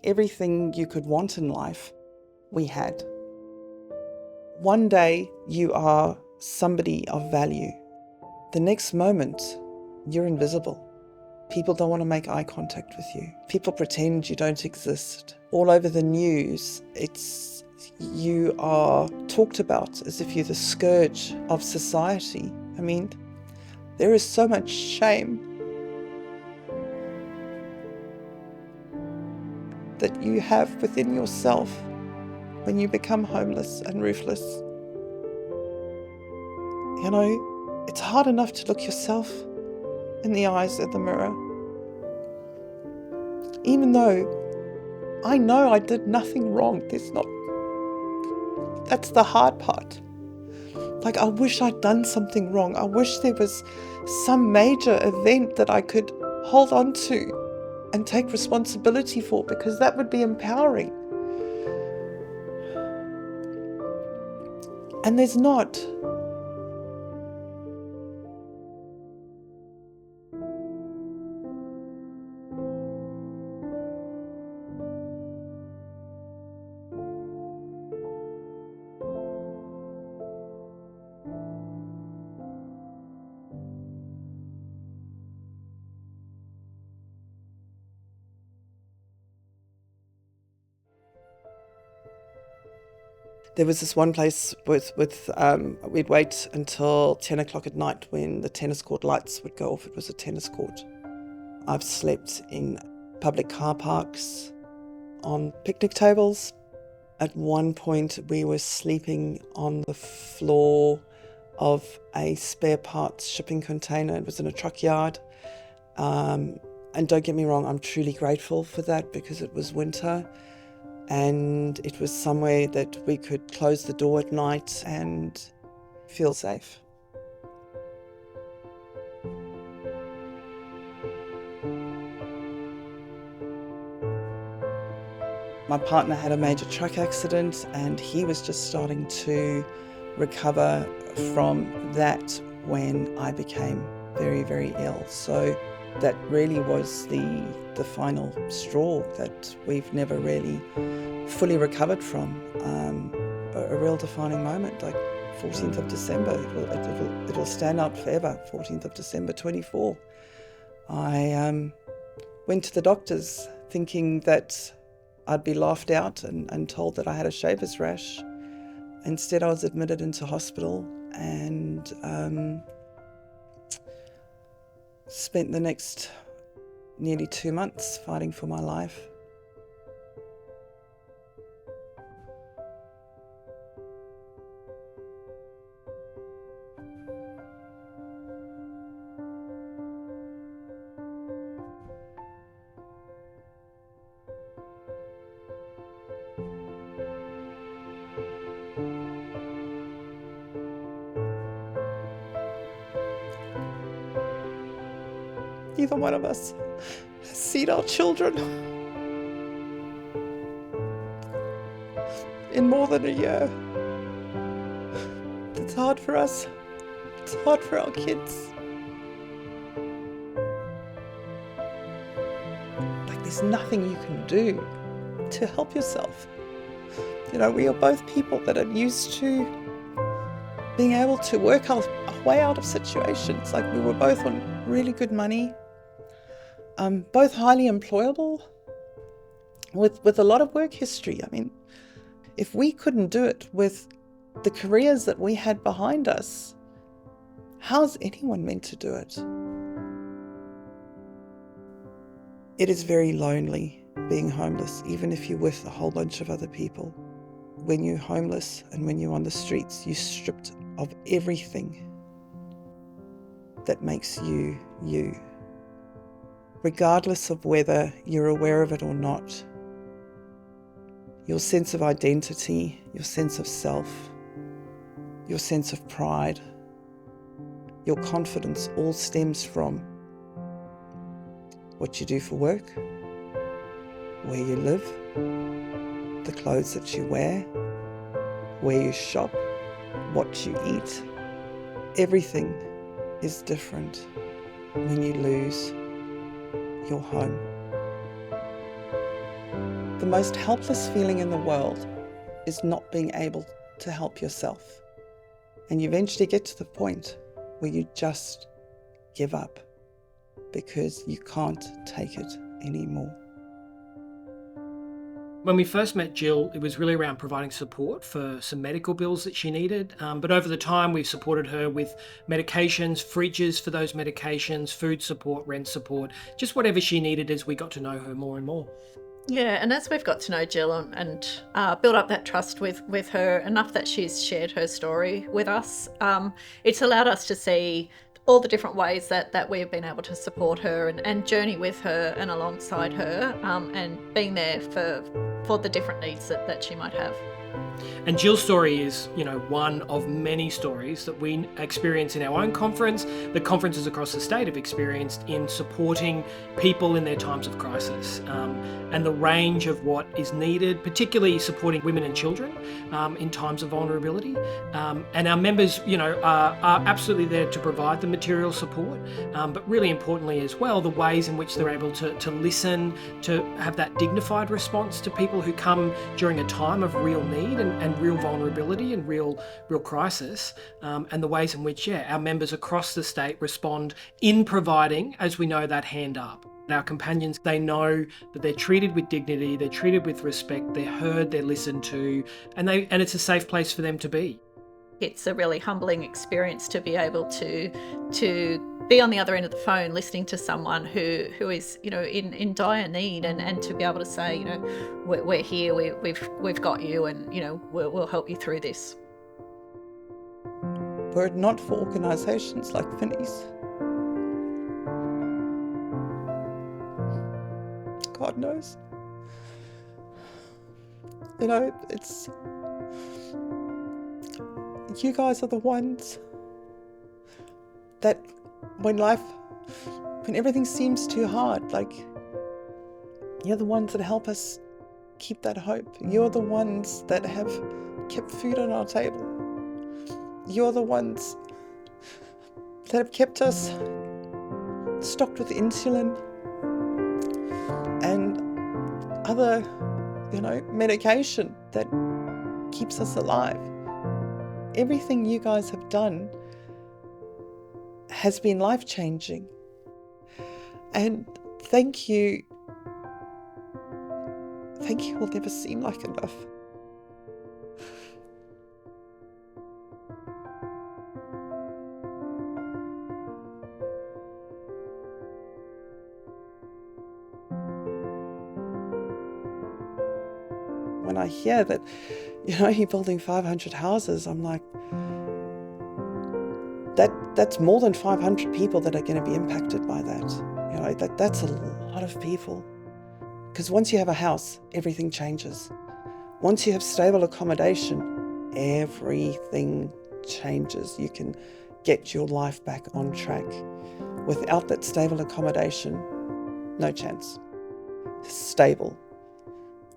Everything you could want in life, we had. One day you are somebody of value. The next moment, you're invisible. People don't want to make eye contact with you. People pretend you don't exist. All over the news, you are talked about as if you're the scourge of society. I mean, there is so much shame that you have within yourself when you become homeless and roofless. You know, it's hard enough to look yourself in the eyes of the mirror. Even though I know I did nothing wrong, that's the hard part. Like, I wish I'd done something wrong. I wish there was some major event that I could hold on to and take responsibility for, because that would be empowering. And there's not. There was this one place we'd wait until 10 o'clock at night when the tennis court lights would go off. It was a tennis court. I've slept in public car parks, on picnic tables. At one point, we were sleeping on the floor of a spare parts shipping container. It was in a truck yard. And don't get me wrong, I'm truly grateful for that, because it was winter. And it was somewhere that we could close the door at night and feel safe. My partner had a major truck accident, and he was just starting to recover from that when I became very, very ill. So that really was the final straw that we've never really fully recovered from. A real defining moment, like 14th of December, it'll stand out forever. 14th of December 24. I went to the doctors thinking that I'd be laughed out and told that I had a shaver's rash. Instead, I was admitted into hospital and spent the next nearly 2 months fighting for my life. Neither one of us has seen our children in more than a year. It's hard for us. It's hard for our kids. Like, there's nothing you can do to help yourself. You know, we are both people that are used to being able to work our way out of situations. Like, we were both on really good money, both highly employable, with a lot of work history. I mean, if we couldn't do it with the careers that we had behind us, how's anyone meant to do it? It is very lonely being homeless, even if you're with a whole bunch of other people. When you're homeless and when you're on the streets, you're stripped of everything that makes you you. Regardless of whether you're aware of it or not, your sense of identity, your sense of self, your sense of pride, your confidence all stems from what you do for work, where you live, the clothes that you wear, where you shop, what you eat. Everything is different when you lose your home. the most helpless feeling in the world is not being able to help yourself. And you eventually get to the point where you just give up because you can't take it anymore. When we first met Jill, it was really around providing support for some medical bills that she needed. But over the time, we've supported her with medications, fridges for those medications, food support, rent support, just whatever she needed as we got to know her more and more. Yeah, and as we've got to know Jill and build up that trust with her enough that she's shared her story with us, it's allowed us to see all the different ways that we've been able to support her and journey with her and alongside her, and being there for the different needs that she might have. And Jill's story is, one of many stories that we experience in our own conference, the conferences across the state have experienced in supporting people in their times of crisis, and the range of what is needed, particularly supporting women and children in times of vulnerability. And our members, are absolutely there to provide the material support, but really importantly as well, the ways in which they're able to listen, to have that dignified response to people who come during a time of real need and real vulnerability and real crisis, and the ways in which, our members across the state respond in providing, as we know, that hand up. Our companions, they know that they're treated with dignity, they're treated with respect, they're heard, they're listened to, and it's a safe place for them to be. It's a really humbling experience to be able to be on the other end of the phone listening to someone who is in dire need, and to be able to say, we're here, we've got you, and we'll help you through this. Were it not for organisations like Vinnies, God knows, it's you guys are the ones that when everything seems too hard, you're the ones that help us keep that hope. You're the ones that have kept food on our table. You're the ones that have kept us stocked with insulin and other, medication that keeps us alive. Everything you guys have done has been life-changing. And thank you. Thank you will never seem like enough. When I hear that, you're building 500 houses, I'm like, that's more than 500 people that are going to be impacted by that. That's a lot of people. Because once you have a house, everything changes. Once you have stable accommodation, everything changes. You can get your life back on track. Without that stable accommodation, no chance. Stable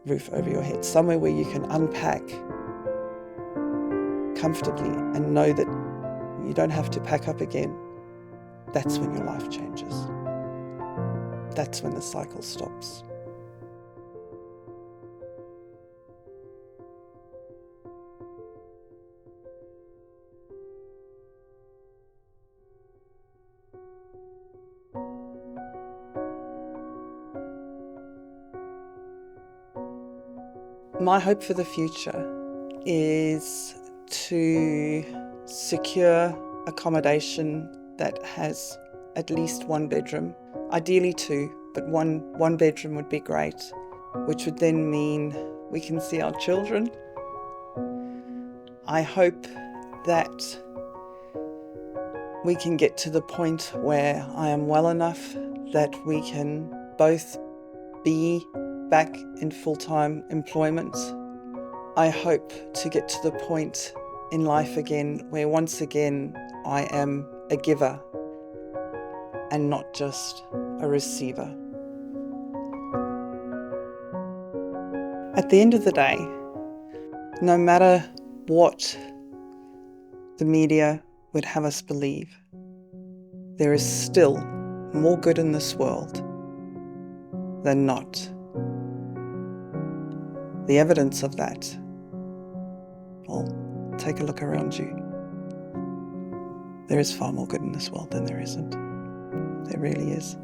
roof over your head, somewhere where you can unpack comfortably and know that you don't have to pack up again. That's when your life changes. That's when the cycle stops. My hope for the future is to secure accommodation that has at least one bedroom, ideally two, but one bedroom would be great, which would then mean we can see our children. I hope that we can get to the point where I am well enough that we can both be back in full-time employment. I hope to get to the point in life again where once again I am a giver and not just a receiver. At the end of the day, no matter what the media would have us believe, there is still more good in this world than not. the evidence of that, well, take a look around you. There is far more good in this world than there isn't. There really is.